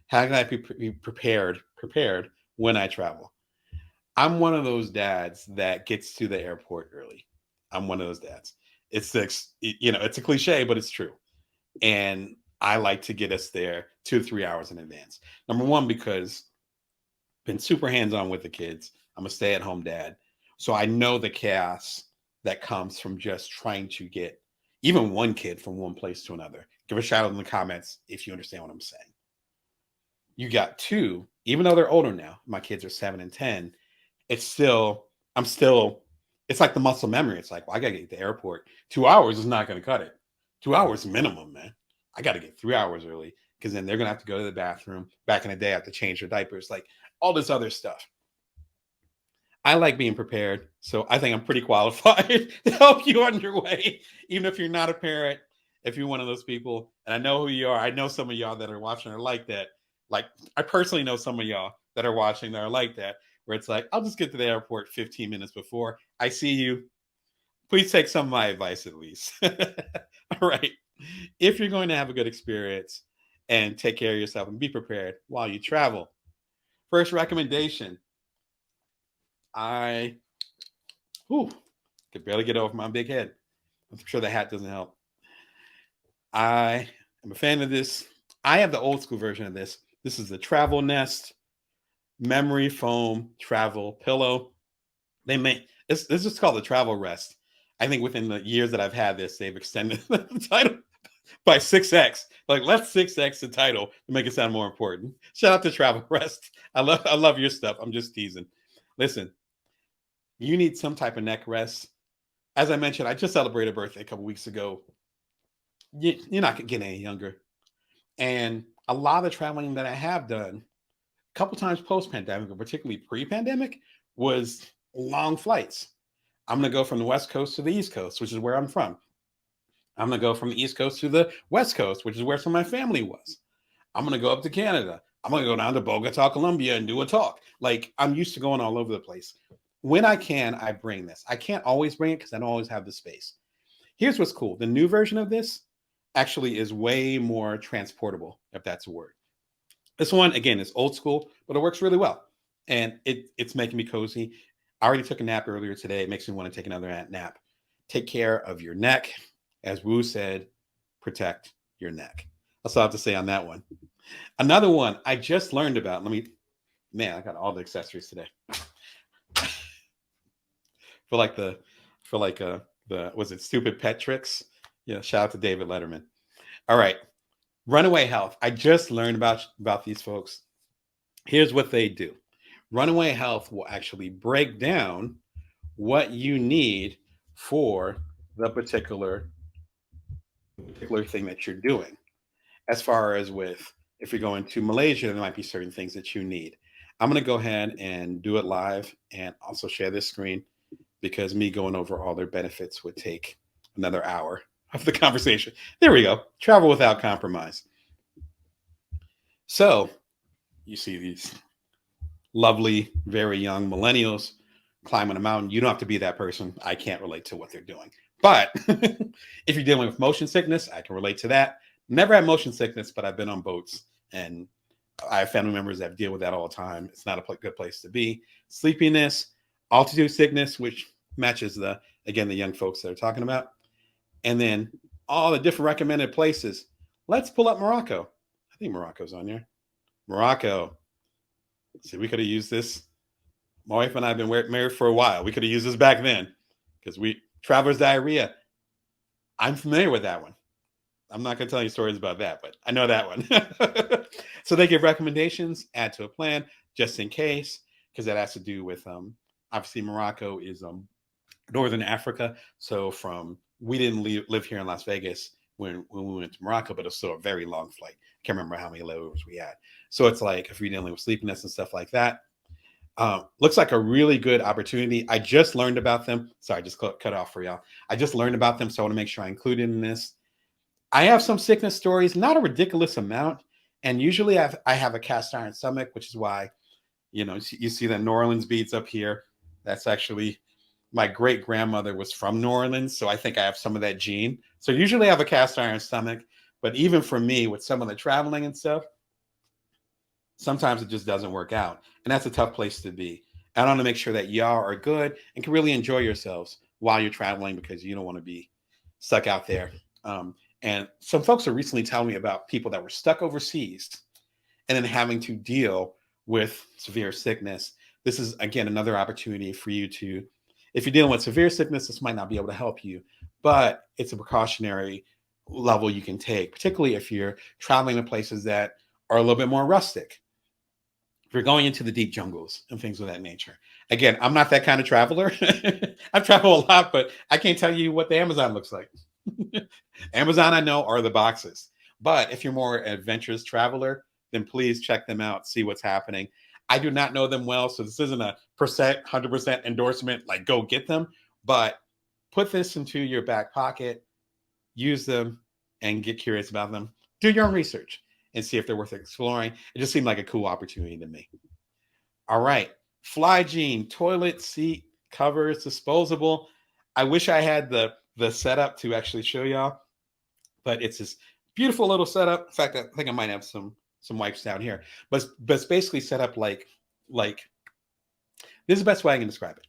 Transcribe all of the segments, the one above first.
How can I be prepared when I travel? I'm one of those dads that gets to the airport early. I'm one of those dads. It's it's a cliche, but it's true. And I like to get us there 2 to 3 hours in advance. Number one, because I've been super hands on with the kids. I'm a stay at home dad, so I know the chaos that comes from just trying to get even one kid from one place to another. Give a shout out in the comments if you understand what I'm saying. You got two, even though they're older now. My kids are 7 and 10. It's still, I'm still, it's like the muscle memory. It's like, well, I gotta get to the airport. 2 hours is not gonna cut it. 2 hours minimum, man. I gotta get 3 hours early because then they're gonna have to go to the bathroom. Back in the day, I have to change their diapers, like all this other stuff. I like being prepared, so I think I'm pretty qualified to help you on your way, even if you're not a parent. If you're one of those people, and I know who you are, I know some of y'all that are watching are like that. Like I personally know some of y'all that are watching that are like that, where it's like, I'll just get to the airport 15 minutes before I see you. Please take some of my advice at least. All right. If you're going to have a good experience and take care of yourself and be prepared while you travel, first recommendation, I whew, could barely get over my big head. I'm sure the hat doesn't help. I am a fan of this. I have the old school version of this. This is the Travel Nest memory foam travel pillow. They make this is called the Travel Rest. I think within the years that I've had this, they've extended the title by 6x. Like let's 6x the title to make it sound more important. Shout out to Travel Rest. I love your stuff. I'm just teasing. Listen, you need some type of neck rest. As I mentioned, I just celebrated a birthday a couple weeks ago. You're not getting any younger. And a lot of the traveling that I have done a couple times post pandemic, or particularly pre pandemic, was long flights. I'm going to go from the West Coast to the East Coast, which is where I'm from. I'm going to go from the East Coast to the West Coast, which is where some of my family was. I'm going to go up to Canada. I'm going to go down to Bogota, Colombia, and do a talk. Like I'm used to going all over the place. When I can, I bring this. I can't always bring it because I don't always have the space. Here's what's cool. The new version of this actually is way more transportable, if that's a word. This one, again, is old school, but it works really well. And it's making me cozy. I already took a nap earlier today. It makes me want to take another nap. Take care of your neck. As Wu said, protect your neck. That's all I have to say on that one. Another one I just learned about. Man, I got all the accessories today. For like the was it stupid pet tricks? Yeah, shout out to David Letterman. All right. Runaway Health. I just learned about these folks. Here's what they do. Runaway Health will actually break down what you need for the particular thing that you're doing. As far as with if you're going to Malaysia, there might be certain things that you need. I'm going to go ahead and do it live and also share this screen because me going over all their benefits would take another hour of the conversation. There we go. Travel without compromise. So you see these lovely, very young millennials climbing a mountain. You don't have to be that person. I can't relate to what they're doing. But if you're dealing with motion sickness, I can relate to that. Never had motion sickness, but I've been on boats and I have family members that deal with that all the time. It's not a good place to be. Sleepiness, altitude sickness, which matches the young folks that are talking about. And then all the different recommended places. Let's pull up Morocco. I think Morocco's on here. Morocco. See, we could have used this. My wife and I have been married for a while. We could have used this back then because traveler's diarrhea. I'm familiar with that one. I'm not going to tell you stories about that, but I know that one. So they give recommendations, add to a plan just in case, because that has to do with obviously Morocco is northern Africa. So we didn't live here in Las Vegas when we went to Morocco, but it was still a very long flight. I can't remember how many layovers we had. So it's like if you're dealing with sleepiness and stuff like that, looks like a really good opportunity. I just learned about them. Sorry, just cut off for y'all. I just learned about them, so I want to make sure I include it in this. I have some sickness stories, not a ridiculous amount, and usually I have a cast iron stomach, which is why you see the New Orleans beads up here. That's actually my great grandmother was from New Orleans, so I think I have some of that gene. So usually I have a cast iron stomach, but even for me with some of the traveling and stuff, sometimes it just doesn't work out. And that's a tough place to be. I want to make sure that y'all are good and can really enjoy yourselves while you're traveling, because you don't want to be stuck out there. And some folks are recently telling me about people that were stuck overseas and then having to deal with severe sickness. This is, again, another opportunity for you to, if you're dealing with severe sickness, this might not be able to help you, but it's a precautionary level you can take, particularly if you're traveling to places that are a little bit more rustic. If you're going into the deep jungles and things of that nature. Again, I'm not that kind of traveler. I travel a lot, but I can't tell you what the Amazon looks like. Amazon, I know, are the boxes. But if you're more adventurous traveler, then please check them out, see what's happening. I do not know them well, so this isn't a 100% endorsement, like go get them, but put this into your back pocket, use them, and get curious about them. Do your own research and see if they're worth exploring. It just seemed like a cool opportunity to me. All right. Flygene toilet seat covers, disposable. I wish I had the setup to actually show y'all, but it's this beautiful little setup. In fact, I think I might have some wipes down here, but it's basically set up like this is the best way I can describe it.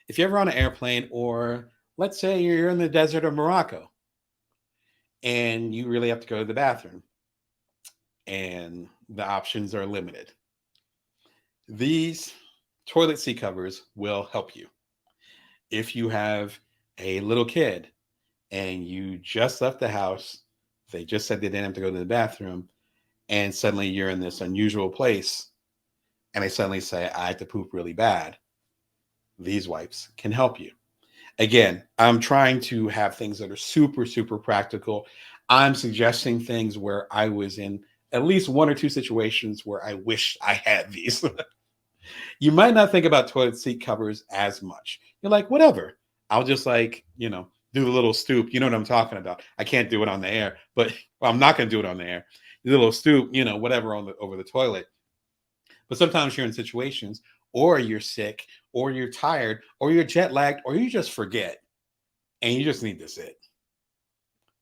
If you're ever on an airplane, or let's say you're in the desert of Morocco and you really have to go to the bathroom and the options are limited, these toilet seat covers will help you. If you have a little kid and you just left the house, they just said they didn't have to go to the bathroom, and suddenly you're in this unusual place and they suddenly say, I have to poop really bad, these wipes can help you. Again, I'm trying to have things that are super, super practical. I'm suggesting things where I was in at least one or two situations where I wish I had these. You might not think about toilet seat covers as much. You're like, whatever. I'll just do the little stoop. You know what I'm talking about. I can't do it on the air, but well, I'm not going to do it on the air. The little stoop, whatever over the toilet. But sometimes you're in situations, or you're sick, or you're tired, or you're jet lagged, or you just forget, and you just need to sit.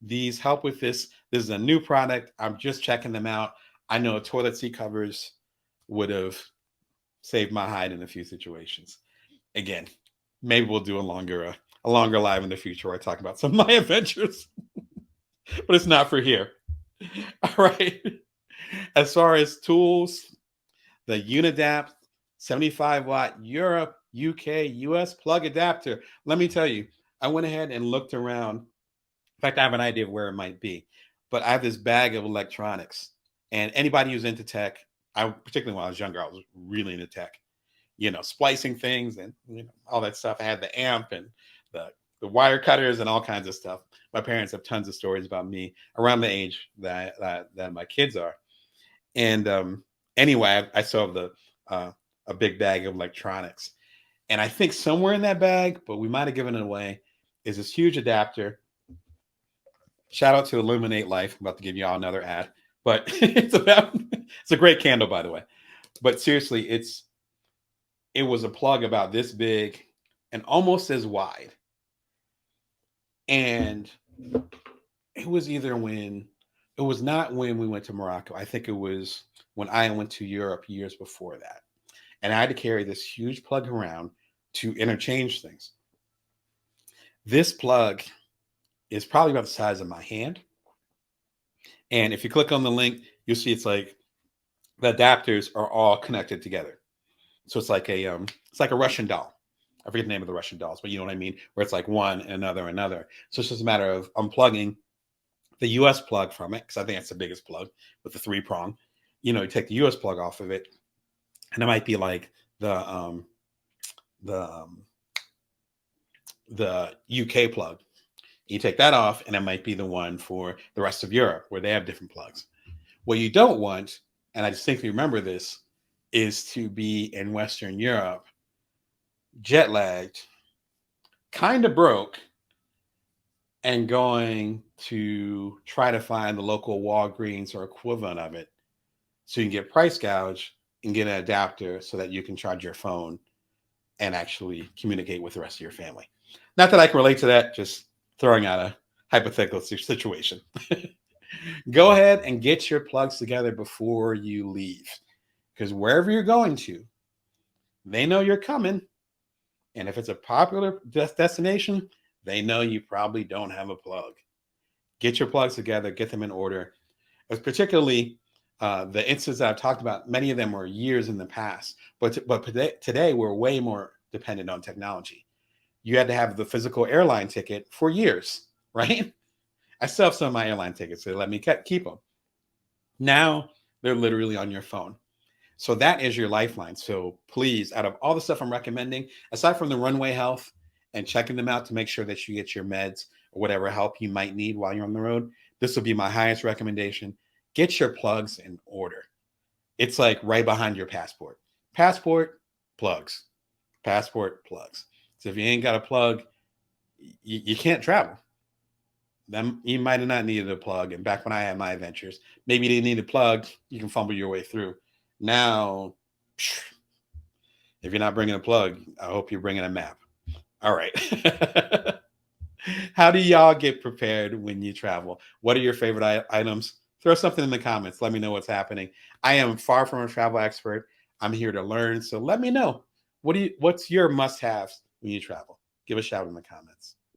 These help with this. This is a new product. I'm just checking them out. I know toilet seat covers would have saved my hide in a few situations. Again, maybe we'll do a longer live in the future where I talk about some of my adventures, but it's not for here. All right. As far as tools, the Unadapt 75-watt Europe, UK, US plug adapter. Let me tell you, I went ahead and looked around. In fact, I have an idea of where it might be, but I have this bag of electronics, and anybody who's into tech, particularly when I was younger, I was really into tech, splicing things and all that stuff. I had the amp and the wire cutters and all kinds of stuff. My parents have tons of stories about me around the age that my kids are. And anyway, I saw a big bag of electronics, and I think somewhere in that bag, but we might have given it away, is this huge adapter. Shout out to Illuminate Life. I'm about to give y'all another ad, but it's a great candle, by the way. But seriously, it was a plug about this big and almost as wide. And it was not when we went to Morocco. I think it was when I went to Europe years before that. And I had to carry this huge plug around to interchange things. This plug is probably about the size of my hand. And if you click on the link, you'll see it's like the adapters are all connected together. So it's like a Russian doll. I forget the name of the Russian dolls, but you know what I mean? Where it's like one, another. So it's just a matter of unplugging the US plug from it, because I think that's the biggest plug with the 3-prong. You take the US plug off of it, and it might be like the UK plug. You take that off, and it might be the one for the rest of Europe, where they have different plugs. What you don't want, and I distinctly remember this, is to be in Western Europe, jet lagged, kind of broke, and going to try to find the local Walgreens or equivalent of it so you can get price gouge and get an adapter so that you can charge your phone and actually communicate with the rest of your family. Not that I can relate to that, just throwing out a hypothetical situation. Go ahead and get your plugs together before you leave. Because wherever you're going to, they know you're coming. And if it's a popular destination, they know you probably don't have a plug. Get your plugs together, get them in order. As particularly the instances I've talked about, many of them were years in the past, but today we're way more dependent on technology. You had to have the physical airline ticket for years, right? I still have some of my airline tickets, so they let me keep them. Now they're literally on your phone. So that is your lifeline. So please, out of all the stuff I'm recommending, aside from the runway health and checking them out to make sure that you get your meds or whatever help you might need while you're on the road, this will be my highest recommendation. Get your plugs in order. It's like right behind your passport. Passport, plugs. Passport, plugs. So if you ain't got a plug, you can't travel. Then you might have not needed a plug. And back when I had my adventures, maybe you didn't need a plug. You can fumble your way through. Now, if you're not bringing a plug, I hope you're bringing a map. All right. How do y'all get prepared when you travel? What are your favorite items? Throw something in the comments. Let me know what's happening. I am far from a travel expert. I'm here to learn. So let me know. What's your must-haves when you travel? Give a shout in the comments.